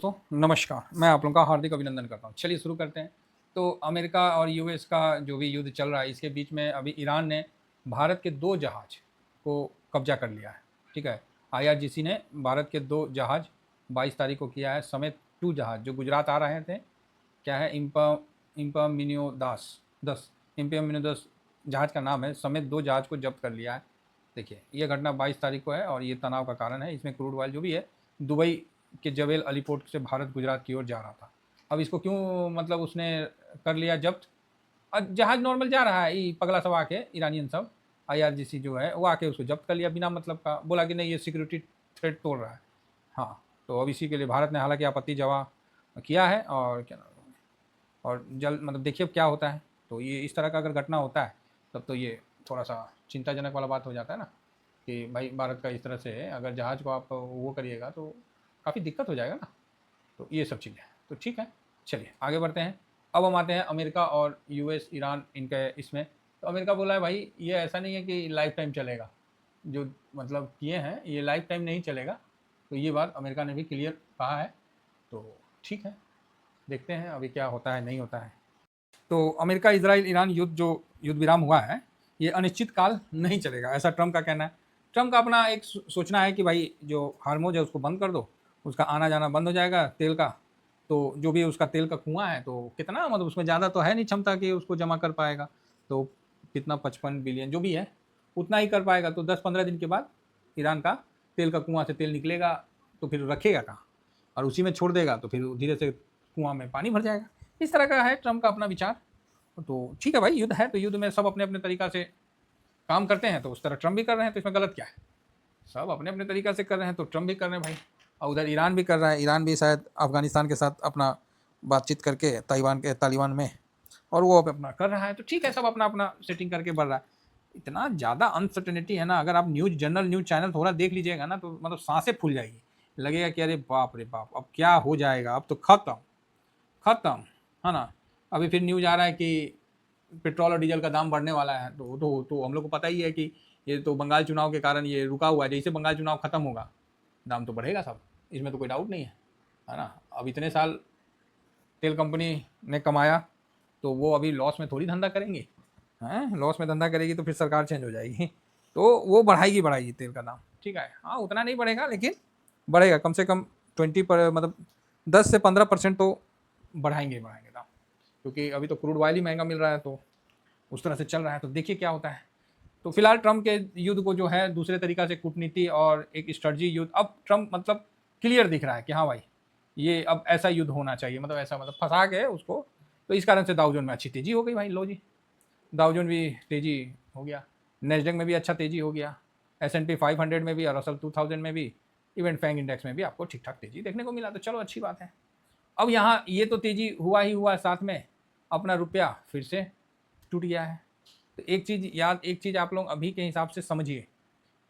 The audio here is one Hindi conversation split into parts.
दोस्तों नमस्कार, मैं आप लोगों का हार्दिक अभिनंदन करता हूँ। चलिए शुरू करते हैं। तो अमेरिका और यूएस का जो भी युद्ध चल रहा है, इसके बीच में अभी ईरान ने भारत के 2 जहाज़ को कब्जा कर लिया है। ठीक है, आईआरजीसी ने भारत के 2 जहाज़ 22 तारीख को किया है, समेत 2 जहाज़ जो गुजरात आ रहे थे। क्या है, इम्पमिनियोदास जहाज़ का नाम है, समेत 2 जहाज़ को जब्त कर लिया है। देखिए, ये घटना 22 तारीख को है और ये तनाव का कारण है। इसमें क्रूड ऑयल जो भी है दुबई के जवेल अली पोर्ट से भारत गुजरात की ओर जा रहा था। अब इसको क्यों मतलब उसने कर लिया जब्त? जहाज नॉर्मल जा रहा है, ये पगला सब आके ईरानियन सब, आईआरजीसी जो है वो आके उसको जब्त कर लिया बिना मतलब का, बोला कि नहीं ये सिक्योरिटी थ्रेट तोड़ रहा है। हाँ, तो अब इसी के लिए भारत ने हालांकि आपत्ति जमा किया है और क्या और जल्द मतलब देखिए अब क्या होता है। तो ये इस तरह का अगर घटना होता है तब तो ये थोड़ा सा चिंताजनक वाला बात हो जाता है ना, कि भाई भारत का इस तरह से अगर जहाज़ को आप वो करिएगा तो काफ़ी दिक्कत हो जाएगा ना। तो ये सब चीज़ें तो ठीक है, चलिए आगे बढ़ते हैं। अब हम आते हैं अमेरिका और यूएस ईरान इनके इसमें। तो अमेरिका बोला है भाई ये ऐसा नहीं है कि लाइफ टाइम चलेगा, जो मतलब किए हैं ये लाइफ टाइम नहीं चलेगा। तो ये बात अमेरिका ने भी क्लियर कहा है। तो ठीक है, देखते हैं अभी क्या होता है नहीं होता है। तो अमेरिका इजराइल ईरान युद्ध जो युद्ध विराम हुआ है ये अनिश्चित काल नहीं चलेगा, ऐसा ट्रम्प का कहना है। ट्रम्प का अपना एक सोचना है कि भाई जो हार्मोज है उसको बंद कर दो, उसका आना जाना बंद हो जाएगा तेल का। तो जो भी उसका तेल का कुआं है तो कितना मतलब उसमें ज़्यादा तो है नहीं क्षमता कि उसको जमा कर पाएगा। तो कितना 55 बिलियन जो भी है उतना ही कर पाएगा। तो 10-15 दिन के बाद ईरान का तेल का कुआं से तेल निकलेगा तो फिर रखेगा कहाँ, और उसी में छोड़ देगा तो फिर धीरे से कुआं में पानी भर जाएगा। इस तरह का है ट्रम्प का अपना विचार। तो ठीक है भाई, युद्ध है तो युद्ध में सब अपने अपने तरीका से काम करते हैं, तो उस तरह ट्रम्प भी कर रहे हैं, तो इसमें गलत क्या है? सब अपने अपने तरीका से कर रहे हैं तो ट्रम्प भी कर रहे हैं भाई। और उधर ईरान भी कर रहा है, ईरान भी शायद अफगानिस्तान के साथ अपना बातचीत करके तालिबान में, और वो अब अपना कर रहा है। तो ठीक है, सब अपना अपना सेटिंग करके बढ़ रहा है। इतना ज़्यादा अनसर्टेनिटी है ना, अगर आप न्यूज़ चैनल थोड़ा देख लीजिएगा ना तो मतलब सांसें फूल जाएगी, लगेगा कि अरे बाप रे बाप अब क्या हो जाएगा, अब तो खत्म खत्म, है ना। अभी फिर न्यूज़ आ रहा है कि पेट्रोल और डीजल का दाम बढ़ने वाला है। तो हम लोग को पता ही है कि ये तो बंगाल चुनाव के कारण ये रुका हुआ है। जैसे बंगाल चुनाव खत्म होगा दाम तो बढ़ेगा सब, इसमें तो कोई डाउट नहीं है ना। अब इतने साल तेल कंपनी ने कमाया तो वो अभी लॉस में थोड़ी धंधा करेंगे हैं? लॉस में धंधा करेगी तो फिर सरकार चेंज हो जाएगी, तो वो बढ़ाएगी तेल का दाम। ठीक है, हाँ उतना नहीं बढ़ेगा लेकिन बढ़ेगा कम से कम 20 पर मतलब 10 से 15% तो बढ़ाएंगे दाम, क्योंकि अभी तो क्रूड ऑयल ही महंगा मिल रहा है तो उस तरह से चल रहा है। तो देखिए क्या होता है। तो फिलहाल ट्रम्प के युद्ध को जो है दूसरे तरीका से कूटनीति और एक स्ट्रेटजी युद्ध, अब ट्रम्प मतलब क्लियर दिख रहा है कि हाँ भाई ये अब ऐसा युद्ध होना चाहिए, मतलब ऐसा मतलब फंसा के उसको। तो इस कारण से दाउ जोन में अच्छी तेजी हो गई भाई। लो जी, दाउ जोन भी तेजी हो गया, नेस्डेक में भी अच्छा तेजी हो गया, S&P 500 में भी और रसल 2000 में भी, इवेंट फैंग इंडेक्स में भी आपको ठीक ठाक तेजी देखने को मिला। तो चलो अच्छी बात है। अब यहाँ ये तो तेजी हुआ ही हुआ, साथ में अपना रुपया फिर से टूट गया है। तो एक चीज़ आप लोग अभी के हिसाब से समझिए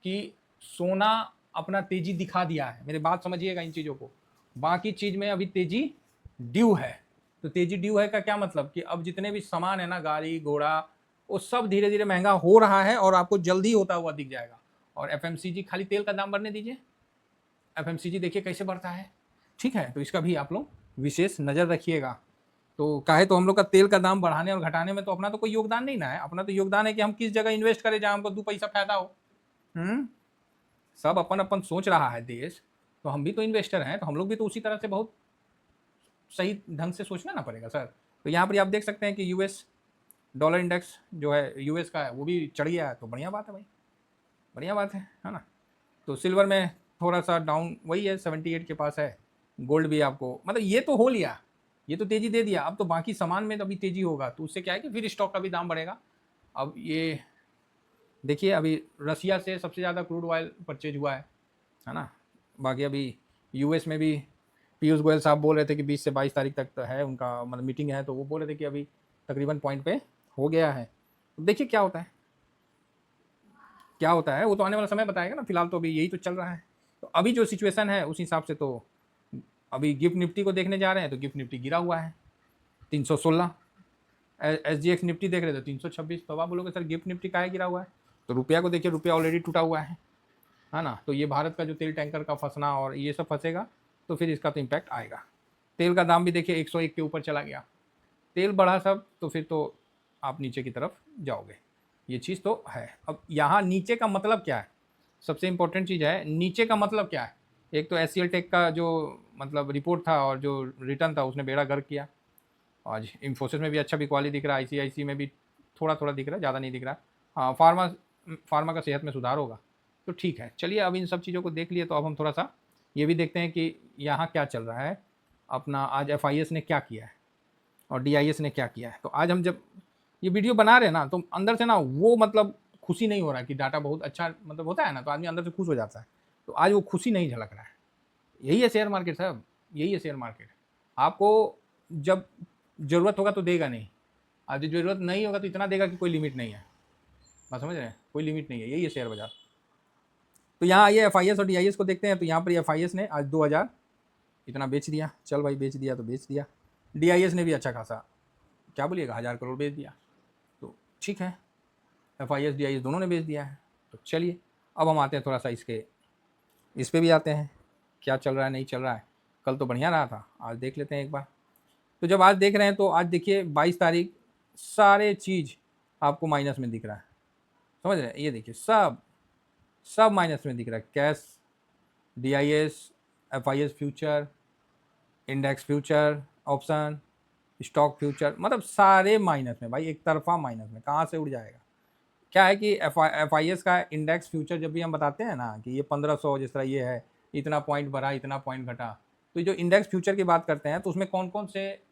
कि सोना अपना तेजी दिखा दिया है, मेरे बात समझिएगा इन चीज़ों को। बाकी चीज़ में अभी तेजी ड्यू है। तो तेजी ड्यू है का क्या मतलब कि अब जितने भी सामान है ना, गाड़ी घोड़ा, वो सब धीरे धीरे महंगा हो रहा है और आपको जल्दी होता हुआ दिख जाएगा। और एफएमसीजी, खाली तेल का दाम बढ़ने दीजिए, एफएमसीजी देखिए कैसे बढ़ता है। ठीक है, तो इसका भी आप लोग विशेष नज़र रखिएगा। तो काहे तो हम लोग का तेल का दाम बढ़ाने और घटाने में तो अपना तो कोई योगदान नहीं ना है। अपना तो योगदान है कि हम किस जगह इन्वेस्ट करें जहां हमको 2 पैसा फायदा हो। सब अपन अपन सोच रहा है देश, तो हम भी तो इन्वेस्टर हैं, तो हम लोग भी तो उसी तरह से बहुत सही ढंग से सोचना ना पड़ेगा सर। तो यहाँ पर आप देख सकते हैं कि यूएस डॉलर इंडेक्स जो है यूएस का है वो भी चढ़ गया है। तो बढ़िया बात है भाई, बढ़िया बात है ना। तो सिल्वर में थोड़ा सा डाउन वही है, 78 के पास है। गोल्ड भी आपको मतलब ये तो हो लिया, ये तो तेजी दे दिया। अब तो बाकी सामान में तो अभी तेजी होगा, तो उससे क्या है कि फिर स्टॉक का भी दाम बढ़ेगा। अब ये देखिए अभी रसिया से सबसे ज़्यादा क्रूड ऑयल परचेज हुआ है ना। बाकी अभी यूएस में भी पीयूष गोयल साहब बोल रहे थे कि 20 से 22 तारीख तक तो है उनका मतलब मीटिंग है, तो वो बोल रहे थे कि अभी तकरीबन पॉइंट पे हो गया है। तो देखिए क्या होता है, क्या होता है वो तो आने वाला समय बताएगा ना। फिलहाल तो अभी यही तो चल रहा है। तो अभी जो सिचुएशन है उस हिसाब से तो अभी गिफ्ट निफ्टी को देखने जा रहे हैं तो गिफ्ट निफ्टी गिरा हुआ है 316। SGX निफ्टी देख रहे थे 326। तो आप बोलोगे सर गिफ्ट निफ्टी काहे गिरा हुआ है? तो रुपया को देखिए, रुपया ऑलरेडी टूटा हुआ है ना। तो ये भारत का जो तेल टैंकर का फंसना और ये सब फंसेगा तो फिर इसका तो इम्पैक्ट आएगा। तेल का दाम भी देखिए 101 के ऊपर चला गया, तेल बढ़ा सब, तो फिर तो आप नीचे की तरफ जाओगे, ये चीज़ तो है। अब यहाँ नीचे का मतलब क्या है, सबसे इम्पोर्टेंट चीज़ है नीचे का मतलब क्या है। एक तो एस टेक का जो मतलब रिपोर्ट था और जो रिटर्न था उसने बेड़ा गर्क किया। आज इन्फोसिस में भी अच्छा बिकवाली दिख रहा है, आईसीआईसी में भी थोड़ा थोड़ा दिख रहा है, ज़्यादा नहीं दिख रहा। हाँ, फार्मा का सेहत में सुधार होगा तो ठीक है। चलिए अब इन सब चीज़ों को देख लिए, तो अब हम थोड़ा सा ये भी देखते हैं कि यहाँ क्या चल रहा है अपना। आज एफ ने क्या किया है और डी ने क्या किया है। तो आज हम जब ये वीडियो बना रहे हैं ना, तो अंदर से ना वो मतलब खुशी नहीं हो रहा है कि डाटा बहुत अच्छा मतलब होता है ना, तो आदमी अंदर से खुश हो जाता है। तो आज वो खुशी नहीं झलक रहा है। यही है शेयर मार्केट साहब, यही है शेयर मार्केट। आपको जब ज़रूरत होगा तो देगा नहीं, और जब ज़रूरत नहीं होगा तो इतना देगा कि कोई लिमिट नहीं है। बात समझ रहे हैं, कोई लिमिट नहीं है, यही है शेयर बाजार। तो यहाँ आइए एफ और डी को देखते हैं। तो यहाँ पर एफ ने आज 2000 इतना बेच दिया, चल भाई बेच दिया तो बेच दिया। डी ने भी अच्छा खासा क्या बोलिएगा 1000 करोड़ बेच दिया, तो ठीक है। एफ डी दोनों ने बेच दिया है। तो चलिए अब हम आते हैं थोड़ा सा इस पे भी आते हैं, क्या चल रहा है नहीं चल रहा है। कल तो बढ़िया रहा था, आज देख लेते हैं एक बार। तो जब आज देख रहे हैं तो आज देखिए 22 तारीख सारे चीज़ आपको माइनस में दिख रहा है, समझ रहे हैं। ये देखिए सब सब माइनस में दिख रहा है। Cash, D F future, index future option, stock future, मतलब सारे माइनस में भाई, एक तरफा माइनस में। कहाँ से उड़ जाएगा। क्या है कि एफ का इंडेक्स फ्यूचर जब भी हम बताते हैं ना कि ये 1500 जिस तरह ये है, इतना पॉइंट बढ़ा इतना पॉइंट घटा, तो जो इंडेक्स फ्यूचर की बात करते हैं तो उसमें कौन कौन से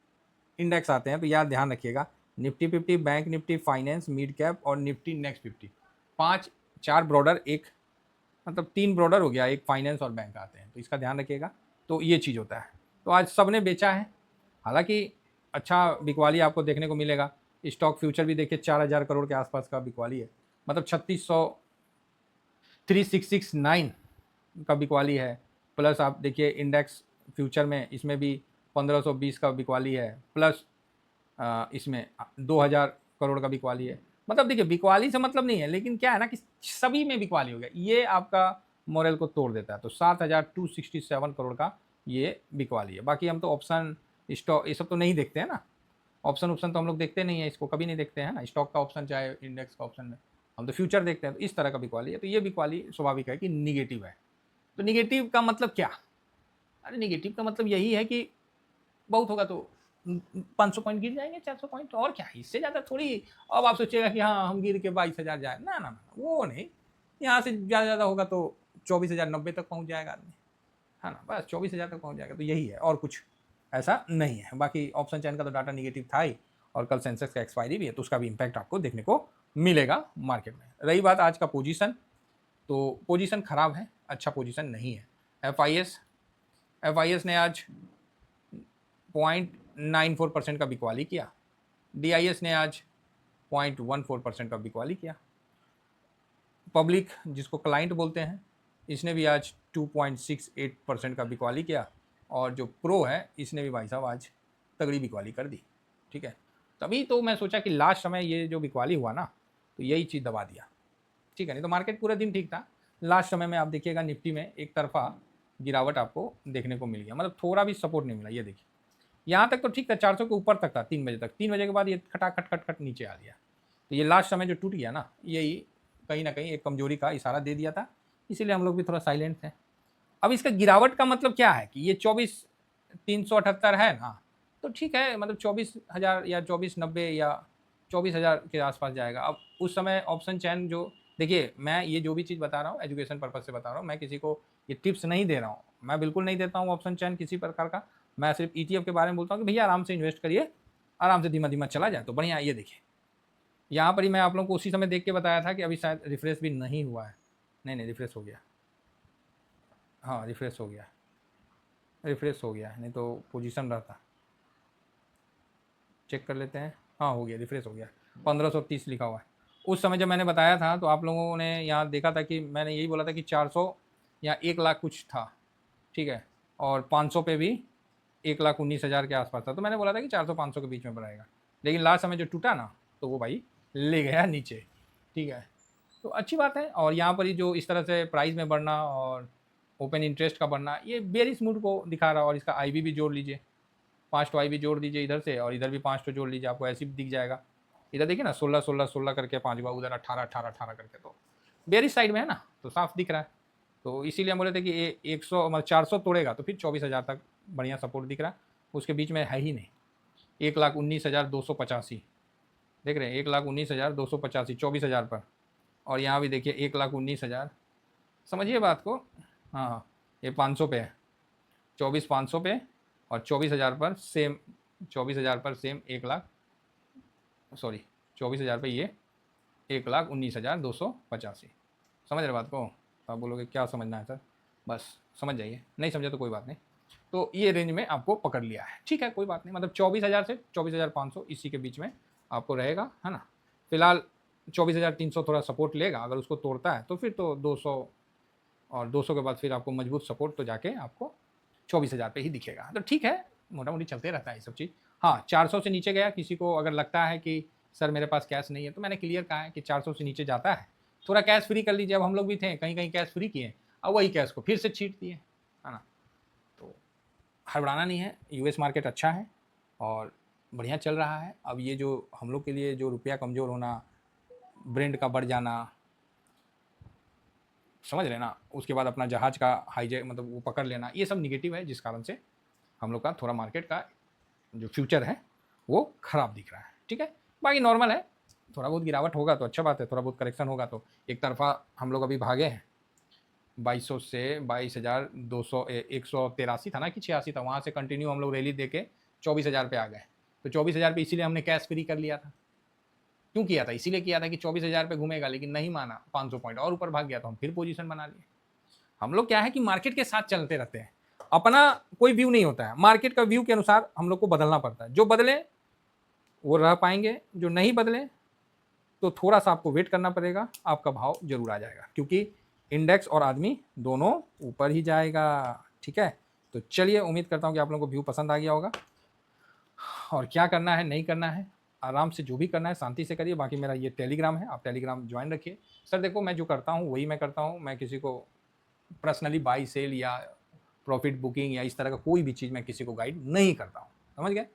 इंडेक्स आते हैं, तो यार ध्यान रखिएगा। Nifty 50, bank Nifty, finance, mid cap और निफ्टी नेक्स्ट 50। पाँच, चार ब्रॉडर, एक मतलब 3 ब्रॉडर हो गया, एक फाइनेंस और बैंक आते हैं, तो इसका ध्यान रखिएगा। तो ये चीज़ होता है। तो आज सब ने बेचा है, हालांकि अच्छा बिकवाली आपको देखने को मिलेगा। स्टॉक फ्यूचर भी देखिए 4000 करोड़ के आसपास का बिकवाली है, मतलब 3669 का बिकवाली है। प्लस आप देखिए इंडेक्स फ्यूचर में, इसमें भी 1520 का बिकवाली है, प्लस इसमें 2000 करोड़ का बिकवाली है। मतलब देखिए बिकवाली से मतलब नहीं है, लेकिन क्या है ना कि सभी में बिकवाली हो गया, ये आपका मॉडल को तोड़ देता है। तो 7267 करोड़ का ये बिकवाली है। बाकी हम तो ऑप्शन स्टॉक ये सब तो नहीं देखते हैं ना, ऑप्शन तो हम लोग देखते नहीं है, इसको कभी नहीं देखते हैं ना, स्टॉक का ऑप्शन चाहे इंडेक्स का ऑप्शन में, हम तो फ्यूचर देखते हैं। तो इस तरह का बिकवाली है। तो ये बिकवाली स्वाभाविक है कि निगेटिव है। तो निगेटिव का मतलब क्या, अरे निगेटिव का मतलब यही है कि बहुत होगा तो 500 पॉइंट गिर जाएंगे, 400 पॉइंट, और क्या, इससे ज़्यादा थोड़ी। अब आप सोचिएगा कि हाँ हम गिर के 22,000 जाए, ना ना ना, वो नहीं। यहाँ से ज़्यादा होगा तो 24,090 तक पहुँच जाएगा आदमी, है ना, बस 24,000 तक पहुँच जाएगा। तो यही है, और कुछ ऐसा नहीं है। बाकी ऑप्शन चैन का तो डाटा निगेटिव था ही, और कल सेंसेक्स का एक्सपायरी भी है, तो उसका भी इम्पैक्ट आपको देखने को मिलेगा मार्केट में। रही बात आज का पोजीशन, तो पोजीशन खराब है, अच्छा पोजीशन नहीं है। एफ ने आज 0.94% का बिकवाली किया। डी ने आज 0.14% का बिकवाली किया। पब्लिक जिसको क्लाइंट बोलते हैं, इसने भी आज 2.68% का बिकवाली किया। और जो प्रो है इसने भी भाई साहब आज तगड़ी बिकवाली कर दी, ठीक है। तभी तो मैं सोचा कि लास्ट समय ये जो बिकवाली हुआ ना, तो यही चीज़ दबा दिया, ठीक है। नहीं तो मार्केट पूरा दिन ठीक था, लास्ट समय में आप देखिएगा निफ्टी में एक तरफा गिरावट आपको देखने को मिल गया, मतलब थोड़ा भी सपोर्ट नहीं मिला। ये देखिए यहाँ तक तो ठीक था, 400 के ऊपर तक था 3 बजे तक, 3 बजे के बाद ये खटाखट खट खट नीचे आ गया। तो ये लास्ट समय जो टूट गया ना, यही कहीं ना कहीं एक कमजोरी का इशारा दे दिया था, इसीलिए हम लोग भी थोड़ा साइलेंट थे। अब इसका गिरावट का मतलब क्या है कि ये 24,378 है ना, तो ठीक है, मतलब 24,000 या 24,90 या 24,000 के आसपास जाएगा। अब उस समय ऑप्शन चैन जो, देखिए मैं ये जो भी चीज़ बता रहा हूँ एजुकेशन पर्पज़ से बता रहा हूँ, मैं किसी को ये टिप्स नहीं दे रहा हूँ, मैं बिल्कुल नहीं देता हूँ ऑप्शन चैन किसी प्रकार का। मैं सिर्फ ETF के बारे में बोलता हूँ कि भैया आराम से इन्वेस्ट करिए, आराम से धीमा धीमा चला जाए तो बढ़िया। ये देखिए यहाँ पर ही मैं आप लोगों को उसी समय देख के बताया था कि अभी शायद रिफ्रेश भी नहीं हुआ है। नहीं रिफ्रेश हो गया, हाँ रिफ्रेश हो गया, नहीं तो पोजीशन रहता। चेक कर लेते हैं, हाँ हो गया, रिफ्रेश हो गया, 1530 लिखा हुआ है। उस समय जब मैंने बताया था तो आप लोगों ने यहाँ देखा था कि मैंने यही बोला था कि 400 या 1 लाख कुछ था, ठीक है, और 500 पे भी 1,19,000 के आसपास था। तो मैंने बोला था कि 400-500 के बीच में बढ़ाएगा, लेकिन लास्ट समय जो टूटा ना, तो वो भाई ले गया नीचे, ठीक है। तो अच्छी बात है। और यहाँ पर ही जो इस तरह से प्राइस में बढ़ना और ओपन इंटरेस्ट का बढ़ना, ये बेरिश मूड को दिखा रहा है। और इसका आईवी भी जोड़ लीजिए, 5 तो आईवी जोड़ दीजिए इधर से, और इधर भी 5 तो जोड़ लीजिए, आपको ऐसे भी दिख जाएगा। इधर देखिए ना 16 16 16 करके 5 बार, उधर 18 18 18 करके, तो बेरिश साइड में है ना, तो साफ दिख रहा है। तो इसीलिए हम बोले थे कि 100 मतलब 400 तोड़ेगा तो फिर 24,000 तक बढ़िया सपोर्ट दिख रहा है। उसके बीच में है ही नहीं। 1,19,285 देख रहे हैं, 1,19,285 24,000 पर। और यहाँ भी देखिए 1,19,000, समझिए बात को। हाँ हाँ, ये 500 पे है, 24,500 पे, और 24,000 पर सेम, 24,000 पर सेम 1,00,000, सॉरी 24,000 पे ये 1,19,285। समझ रहे बात को? आप बोलोगे क्या समझना है सर, बस समझ जाइए, नहीं समझे तो कोई बात नहीं। तो ये रेंज में आपको पकड़ लिया है, ठीक है, कोई बात नहीं। मतलब 24,000 से 24,500 इसी के बीच में आपको रहेगा, है ना। फिलहाल 24,300 थोड़ा सपोर्ट लेगा, अगर उसको तोड़ता है तो फिर तो 200, और 200 के बाद फिर आपको मजबूत सपोर्ट तो जाके आपको 24,000 पे ही दिखेगा। तो ठीक है, मोटा मोटी चलते रहता है ये सब चीज़। हाँ, 400 से नीचे गया, किसी को अगर लगता है कि सर मेरे पास कैश नहीं है, तो मैंने क्लियर कहा है कि 400 से नीचे जाता है थोड़ा कैश फ्री कर लीजिए। अब हम लोग भी थे, कहीं कहीं कैश फ्री किए, अब वही कैश को फिर से छीट दिए, है ना। तो हड़बड़ाना नहीं है, यूएस मार्केट अच्छा है और बढ़िया चल रहा है। अब ये जो हम लोग के लिए जो रुपया कमज़ोर होना, ब्रेंड का बढ़ जाना, समझ रहे ना, उसके बाद अपना जहाज़ का हाईजैक मतलब वो पकड़ लेना, ये सब निगेटिव है, जिस कारण से हम लोग का थोड़ा मार्केट का जो फ्यूचर है वो ख़राब दिख रहा है, ठीक है। बाकी नॉर्मल है, थोड़ा बहुत गिरावट होगा तो अच्छा बात है, थोड़ा बहुत करेक्शन होगा तो एक तरफा हम लोग अभी भागे हैं 2200 से 22,200, 183 था ना कि 86 था, वहाँ से कंटिन्यू हम लोग रैली दे के 24,000 पे आ गए। तो 24,000 पे इसीलिए हमने कैश फ्री कर लिया था। क्यों किया था? इसीलिए किया था कि 24,000 पे घूमेगा, लेकिन नहीं माना, 500 पॉइंट और ऊपर भाग गया तो हम फिर पोजीशन बना लिए। हम लोग क्या है कि मार्केट के साथ चलते रहते हैं, अपना कोई व्यू नहीं होता है, मार्केट का व्यू के अनुसार हम लोग को बदलना पड़ता है। जो बदले वो रह पाएंगे, जो नहीं बदले तो थोड़ा सा आपको वेट करना पड़ेगा, आपका भाव जरूर आ जाएगा, क्योंकि इंडेक्स और आदमी दोनों ऊपर ही जाएगा, ठीक है। तो चलिए, उम्मीद करता हूँ कि आप लोगों को व्यू पसंद आ गया होगा। और क्या करना है नहीं करना है, आराम से जो भी करना है शांति से करिए। बाकी मेरा ये टेलीग्राम है, आप टेलीग्राम ज्वाइन रखिए। सर देखो, मैं जो करता हूँ वही मैं करता हूँ, मैं किसी को पर्सनली बाई सेल या प्रॉफिट बुकिंग या इस तरह का कोई भी चीज़ मैं किसी को गाइड नहीं करता हूँ, समझ गए।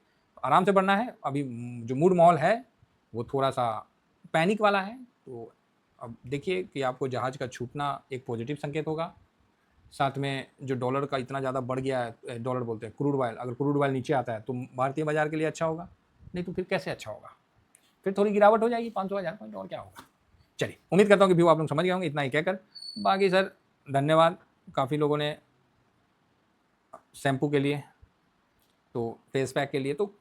आराम से बढ़ना है। अभी जो मूड माहौल है वो थोड़ा सा पैनिक वाला है, तो अब देखिए कि आपको जहाज़ का छूटना एक पॉजिटिव संकेत होगा। साथ में जो डॉलर का इतना ज़्यादा बढ़ गया है, डॉलर बोलते हैं क्रूड ऑयल, अगर क्रूड ऑयल नीचे आता है तो भारतीय बाजार के लिए अच्छा होगा, नहीं तो फिर कैसे अच्छा होगा, फिर थोड़ी गिरावट हो जाएगी 500,000 पॉइंट, और क्या होगा। चलिए, उम्मीद करता हूँ कि व्यू आप लोग समझ गए होंगे, इतना ही कहकर बाकी सर धन्यवाद। काफ़ी लोगों ने शैम्पू के लिए, तो फेस पैक के लिए तो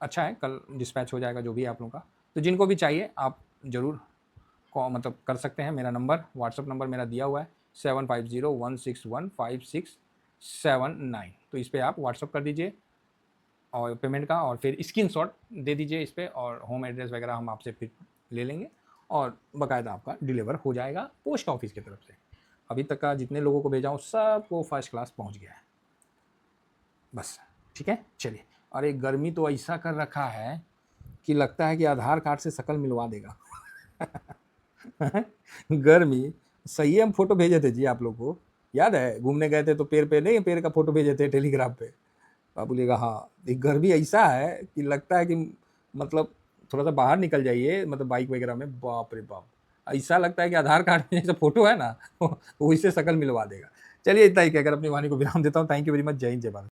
अच्छा है, कल डिस्पैच हो जाएगा जो भी है आप लोगों का। तो जिनको भी चाहिए आप ज़रूर मतलब कर सकते हैं। मेरा नंबर, व्हाट्सअप नंबर मेरा दिया हुआ है 7501615679। तो इस पर आप व्हाट्सअप कर दीजिए और पेमेंट का, और फिर स्क्रीनशॉट दे दीजिए इस पर, और होम एड्रेस वगैरह हम आपसे फिर ले लेंगे और बाकायदा आपका डिलीवर हो जाएगा पोस्ट ऑफिस की तरफ से। अभी तक का जितने लोगों को भेजा हूँ सबको फर्स्ट क्लास पहुँच गया है, बस ठीक है। चलिए, और एक गर्मी तो ऐसा कर रखा है कि लगता है कि आधार कार्ड से शकल मिलवा देगा। गर्मी सही है। हम फोटो भेजे थे जी आप लोग को, याद है, घूमने गए थे तो पेड़ पे नहीं, पेड़ का फोटो भेजे थे टेलीग्राम पे। आप बोलिएगा हाँ, एक गर्मी ऐसा है कि लगता है कि मतलब थोड़ा सा बाहर निकल जाइए, मतलब बाइक वगैरह में, बाप रे बाप, ऐसा लगता है कि आधार कार्ड में जैसे फोटो है ना, वो इससे शकल मिलवा देगा। चलिए, इतना ही कहकर अपनी वाणी को विराम देता हूँ। Thank you very much. जय हिंद, जय भारत।